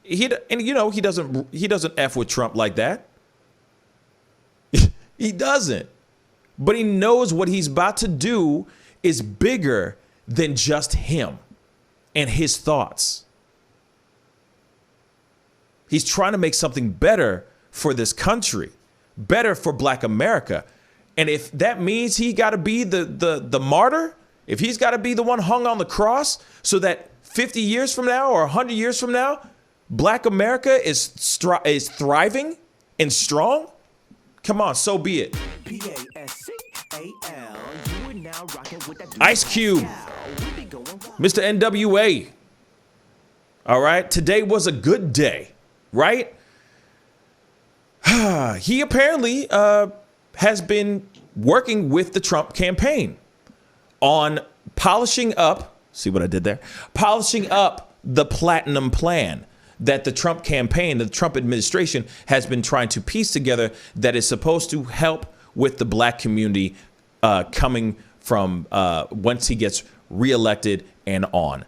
he doesn't F with Trump like that. He doesn't. But he knows what he's about to do is bigger than just him and his thoughts. He's trying to make something better for this country, better for Black America. And if that means he got to be the martyr, if he's got to be the one hung on the cross so that 50 years from now or 100 years from now, Black America is thriving and strong, come on, so be it. Ice Cube, Mr. NWA. All right, today was a good day, right? He apparently has been working with the Trump campaign on polishing up, see what I did there? Polishing up the platinum plan that the Trump campaign, the Trump administration has been trying to piece together that is supposed to help with the Black community coming from once he gets reelected and on.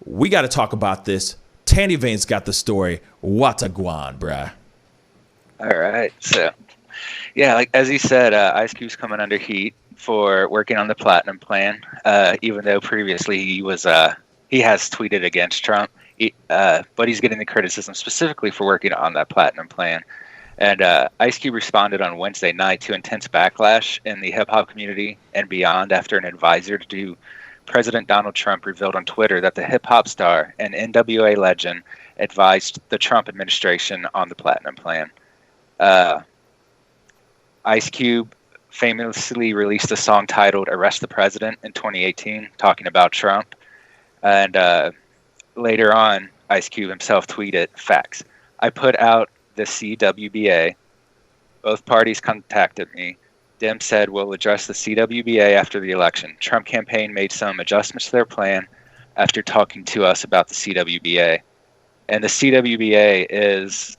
We got to talk about this. Tandy Vane's got the story. Wataguan, bruh. All right. So, yeah, like as he said, Ice Cube's coming under heat for working on the platinum plan, even though previously he has tweeted against Trump. But he's getting the criticism specifically for working on that platinum plan. And Ice Cube responded on Wednesday night to intense backlash in the hip-hop community and beyond after an advisor to President Donald Trump revealed on Twitter that the hip-hop star and NWA legend advised the Trump administration on the platinum plan. Ice Cube famously released a song titled Arrest the President in 2018, talking about Trump. And later on, Ice Cube himself tweeted, "Facts. I put out the CWBA. Both parties contacted me. Dem said we'll address the CWBA after the election. Trump campaign made some adjustments to their plan after talking to us about the CWBA." And the CWBA is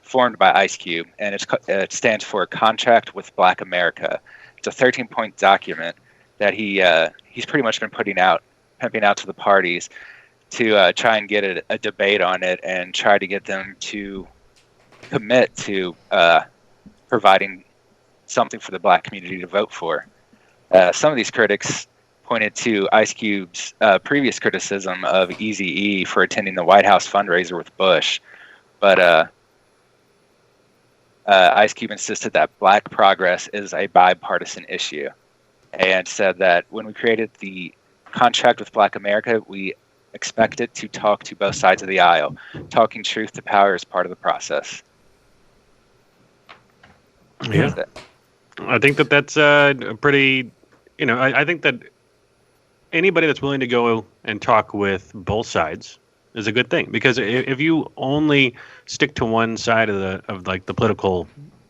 formed by Ice Cube, and it stands for Contract with Black America. It's a 13-point document that he's pretty much been pimping out to the parties to try and get a debate on it and try to get them to commit to providing something for the Black community to vote for. Some of these critics pointed to Ice Cube's previous criticism of Eazy-E for attending the White House fundraiser with Bush, but Ice Cube insisted that Black progress is a bipartisan issue and said that when we created the Contract with Black America, we expected to talk to both sides of the aisle. Talking truth to power is part of the process. Yeah. I think that's a pretty, I think that anybody that's willing to go and talk with both sides is a good thing, because if you only stick to one side of the political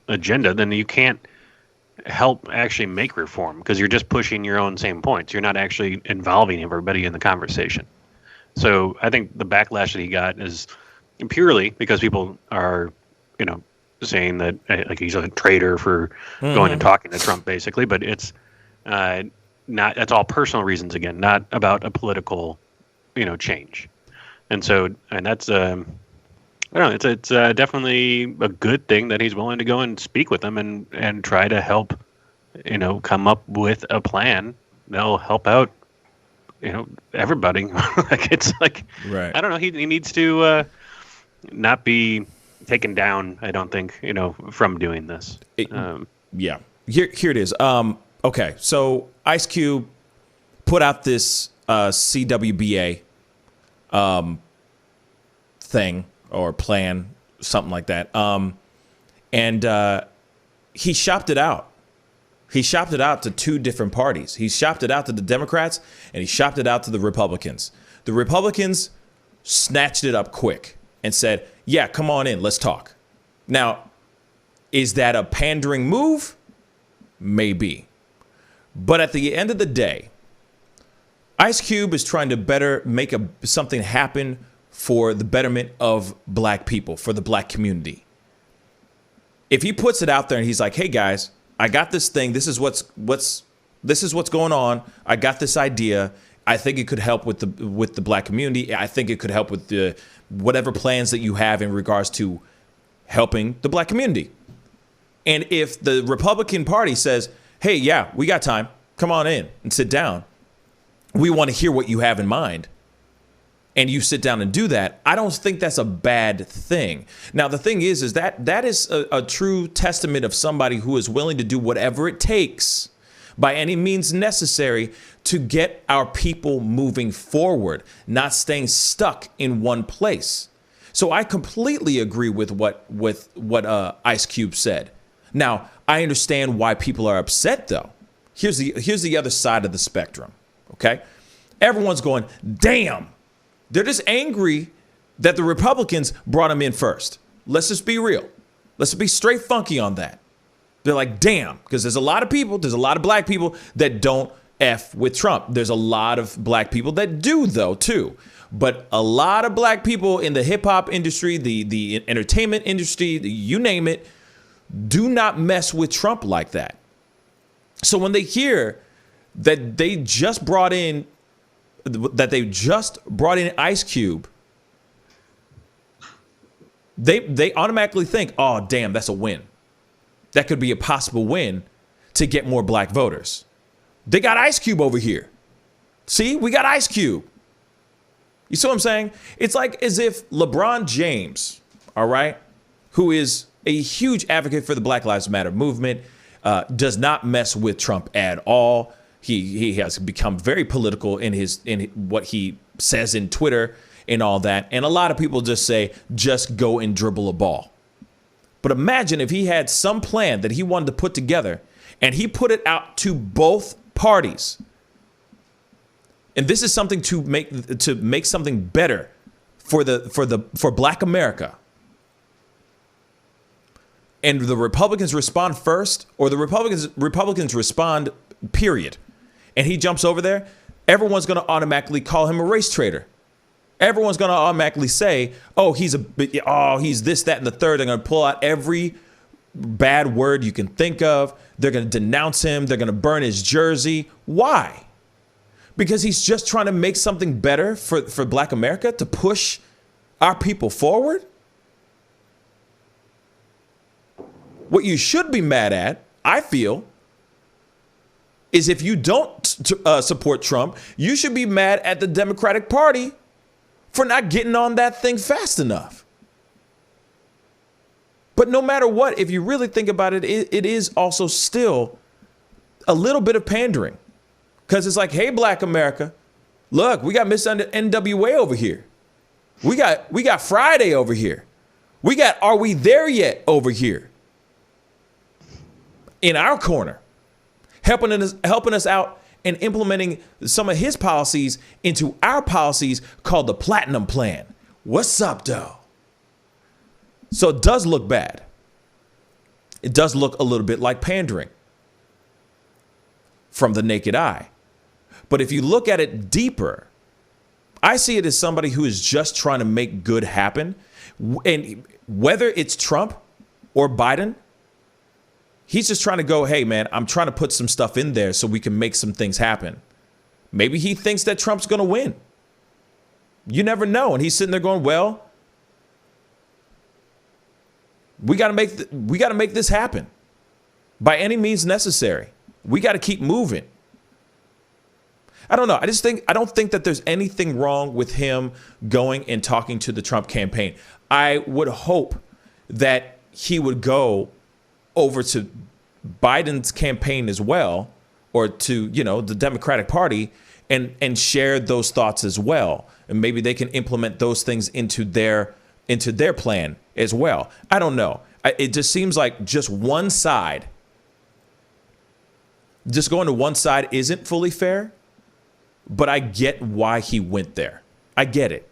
agenda, then you can't help actually make reform, because you're just pushing your own same points. You're not actually involving everybody in the conversation. So I think the backlash that he got is purely because people are, saying that like he's a traitor for going and talking to Trump, basically. But it's not. That's all personal reasons again, not about a political, change. And that's I don't know. It's definitely a good thing that he's willing to go and speak with them and try to help, come up with a plan that'll help out, everybody. It's like, right. I don't know. He needs to not be taken down, I don't think, from doing this. Yeah. Here it is. Okay. So Ice Cube put out this CWBA thing or plan, something like that. And he shopped it out. He shopped it out to two different parties. He shopped it out to the Democrats and he shopped it out to the Republicans. The Republicans snatched it up quick and said, yeah, come on in, let's talk. Now, is that a pandering move? Maybe. But at the end of the day, Ice Cube is trying to make something happen for the betterment of Black people, for the Black community. If he puts it out there and he's like, hey guys, I got this thing. This is what's going on. I got this idea. I think it could help with the Black community. I think it could help with whatever plans that you have in regards to helping the black community. And if the Republican Party says, hey, yeah, we got time, come on in and sit down, we want to hear what you have in mind, and you sit down and do that, I don't think that's a bad thing. Now, the thing is that is a true testament of somebody who is willing to do whatever it takes by any means necessary to get our people moving forward, not staying stuck in one place. So I completely agree with what Ice Cube said. Now, I understand why people are upset, though. Here's the other side of the spectrum, okay? Everyone's going, damn. They're just angry that the Republicans brought him in first. Let's just be real. Let's be straight funky on that. They're like, damn, because there's a lot of black people that don't F with Trump. There's a lot of black people that do, though, too. But a lot of black people in the hip hop industry, the entertainment industry, you name it, do not mess with Trump like that. So when they hear that they just brought in Ice Cube, they automatically think, oh, damn, that's a win. That could be a possible win to get more black voters. They got Ice Cube over here. See, we got Ice Cube. You see what I'm saying? It's like as if LeBron James, all right, who is a huge advocate for the Black Lives Matter movement, does not mess with Trump at all. He has become very political in what he says in Twitter and all that. And a lot of people just say, just go and dribble a ball. But imagine if he had some plan that he wanted to put together and he put it out to both parties. And this is something to make something better for Black America. And the Republicans respond first, or the Republicans respond, period. And he jumps over there, everyone's going to automatically call him a race traitor. Everyone's going to automatically say, oh, he's this, that, and the third. They're going to pull out every bad word you can think of. They're going to denounce him. They're going to burn his jersey. Why? Because he's just trying to make something better for Black America, to push our people forward. What you should be mad at, I feel, is if you don't support Trump, you should be mad at the Democratic Party for not getting on that thing fast enough. But no matter what, if you really think about it, it is also still a little bit of pandering. Because it's like, hey, Black America, look, we got Miss NWA over here. We got Friday over here. We got Are We There Yet over here. In our corner, helping us out and implementing some of his policies into our policies called the Platinum Plan. What's up, though? So it does look bad. It does look a little bit like pandering from the naked eye. But if you look at it deeper, I see it as somebody who is just trying to make good happen. And whether it's Trump or Biden, he's just trying to go, hey, man, I'm trying to put some stuff in there so we can make some things happen. Maybe he thinks that Trump's going to win. You never know. And he's sitting there going, well, we got to make this happen by any means necessary. We got to keep moving. I don't know. I don't think that there's anything wrong with him going and talking to the Trump campaign. I would hope that he would go over to Biden's campaign as well, or to, the Democratic Party, and share those thoughts as well. And maybe they can implement those things into their plan as well. I don't know. It just seems like just one side, just going to one side isn't fully fair, but I get why he went there. I get it.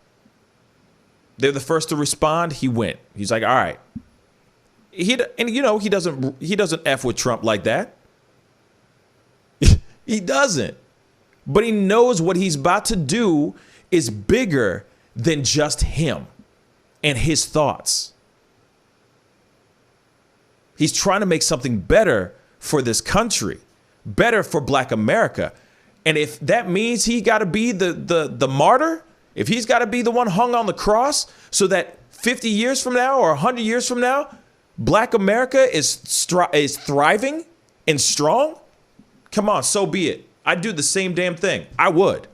They're the first to respond. He went. He's like, all right. He doesn't F with Trump like that. He doesn't. But he knows what he's about to do is bigger than just him and his thoughts. He's trying to make something better for this country, better for Black America. And if that means he got to be the martyr If he's got to be the one hung on the cross so that 50 years from now or 100 years from now, Black America is thriving and strong, come on, so be it. I'd do the same damn thing. I would.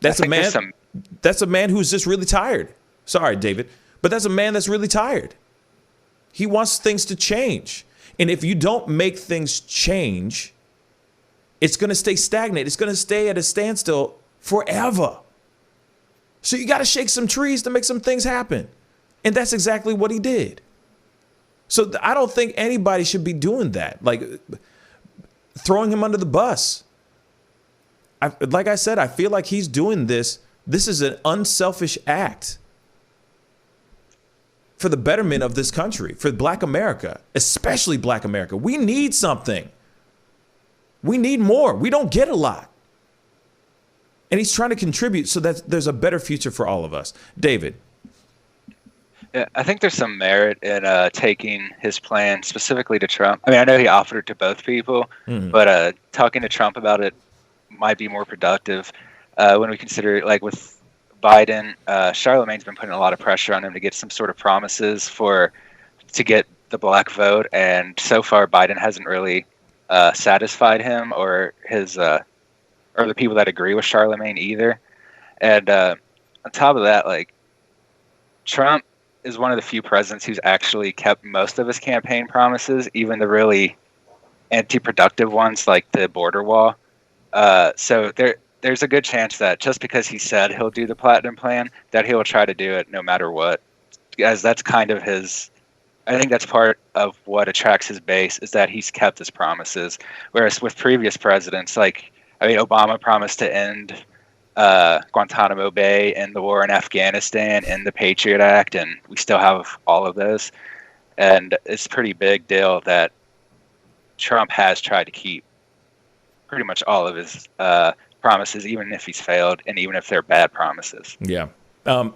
That's a man. That's a man who's just really tired. Sorry, David, but that's a man that's really tired. He wants things to change. And if you don't make things change, it's going to stay stagnant. It's going to stay at a standstill forever. So you got to shake some trees to make some things happen. And that's exactly what he did. So I don't think anybody should be doing that, like throwing him under the bus. Like I said, I feel like he's doing this. This is an unselfish act for the betterment of this country, for Black America, especially Black America. We need something. We need more. We don't get a lot. And he's trying to contribute so that there's a better future for all of us. David. Yeah, I think there's some merit in taking his plan specifically to Trump. I mean, I know he offered it to both people, but talking to Trump about it might be more productive when we consider, like with Biden, Charlemagne's been putting a lot of pressure on him to get some sort of promises to get the Black vote, and so far Biden hasn't really satisfied him or his or the people that agree with Charlemagne either. And on top of that, like Trump is one of the few presidents who's actually kept most of his campaign promises, even the really anti-productive ones like the border wall. So there's a good chance that just because he said he'll do the Platinum Plan, that he'll try to do it no matter what. As that's kind of his, I think that's part of what attracts his base, is that he's kept his promises. Whereas with previous presidents, like, I mean, Obama promised to end Guantanamo Bay and the war in Afghanistan and the Patriot Act, and we still have all of those. And it's a pretty big deal that Trump has tried to keep pretty much all of his promises, even if he's failed and even if they're bad promises. Yeah.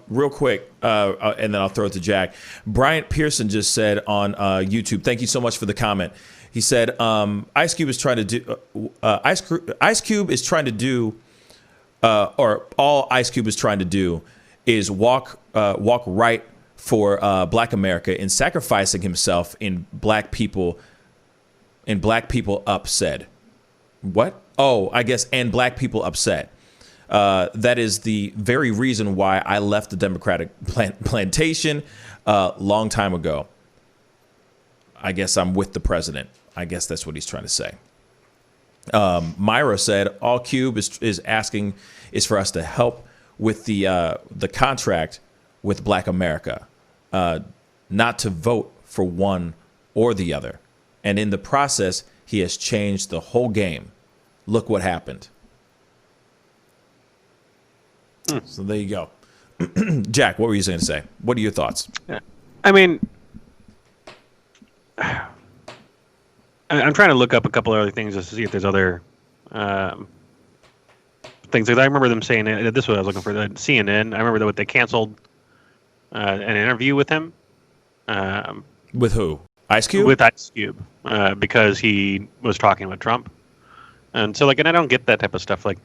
Real quick, and then I'll throw it to Jack. Bryant Pearson just said on YouTube, thank you so much for the comment. He said, Ice Cube is trying to do, Ice Cube is trying to do, or all Ice Cube is trying to do is walk right for Black America and sacrificing himself in Black people upset. What? Oh, I guess, and Black people upset. That is the very reason why I left the Democratic plantation long time ago. I guess I'm with the president. I guess that's what he's trying to say. Myra said, all Cube is asking is for us to help with the contract with Black America, not to vote for one or the other. And in the process, he has changed the whole game. Look what happened. So there you go. Jack, what were you going to say? What are your thoughts? I mean, I'm trying to look up a couple of other things just to see if there's other things. I remember them saying, this is what I was looking for, CNN. I remember that they canceled an interview with him. With who? Ice Cube? With Ice Cube, because he was talking with Trump. And so, like, and I don't get that type of stuff. Like,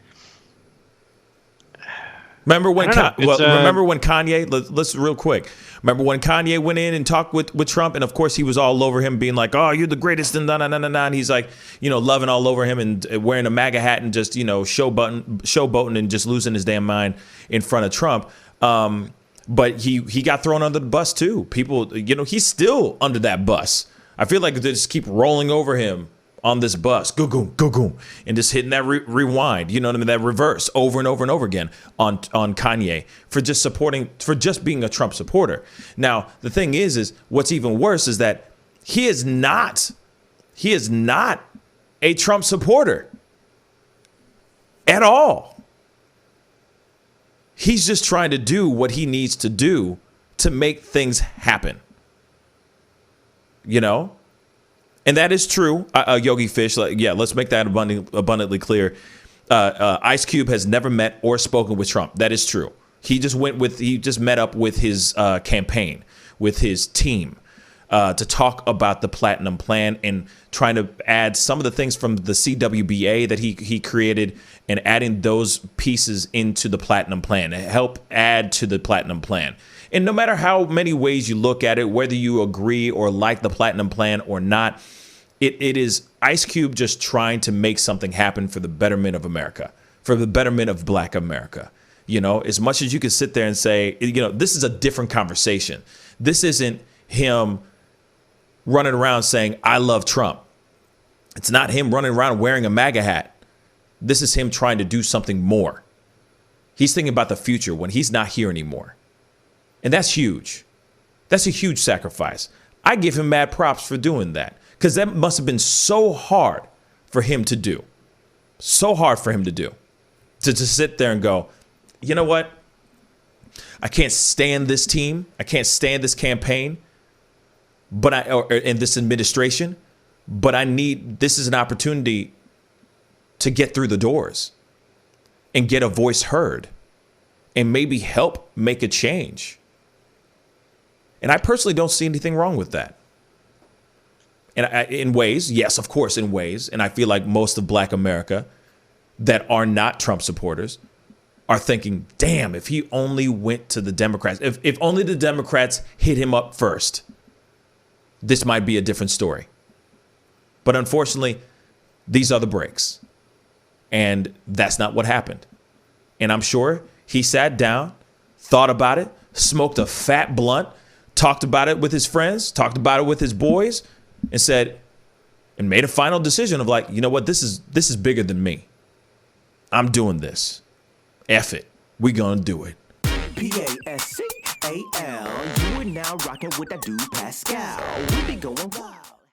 remember when Kanye? Let's real quick. Remember when Kanye went in and talked with Trump, and of course he was all over him, being like, "Oh, you're the greatest," and and he's like, loving all over him and wearing a MAGA hat and just showboating and just losing his damn mind in front of Trump. But he got thrown under the bus too. People, he's still under that bus. I feel like they just keep rolling over him on this bus, go, and just hitting that rewind, that reverse over and over and over again on Kanye for just being a Trump supporter. Now, the thing is what's even worse is that he is not a Trump supporter at all. He's just trying to do what he needs to do to make things happen. And that is true, Yogi Fish. Let's make that abundantly clear. Ice Cube has never met or spoken with Trump. That is true. He just met up with his campaign, with his team. to talk about the Platinum Plan and trying to add some of the things from the CWBA that he created and adding those pieces into the Platinum Plan to help add to the Platinum Plan. And no matter how many ways you look at it, whether you agree or like the Platinum Plan or not, it is Ice Cube just trying to make something happen for the betterment of America, for the betterment of Black America. You know, as much as you could sit there and say, you know, this is a different conversation. This isn't him running around saying, I love Trump. It's not him running around wearing a MAGA hat. This is him trying to do something more. He's thinking about the future when he's not here anymore. And that's huge. That's a huge sacrifice. I give him mad props for doing that, because that must have been so hard for him to do. So hard for him to do. To sit there and go, you know what? I can't stand this team. I can't stand this campaign. In this administration, but this is an opportunity to get through the doors and get a voice heard and maybe help make a change. And I personally don't see anything wrong with that. And in ways, yes, of course, in ways. And I feel like most of Black America that are not Trump supporters are thinking, damn, if he only went to the Democrats, if only the Democrats hit him up first, this might be a different story. But unfortunately, these are the breaks. And that's not what happened. And I'm sure he sat down, thought about it, smoked a fat blunt, talked about it with his friends, talked about it with his boys, and said, and made a final decision of like, you know what, this is bigger than me. I'm doing this. F it. We gonna do it. Pascal, you are now rocking with that dude Pascal. We be going wild.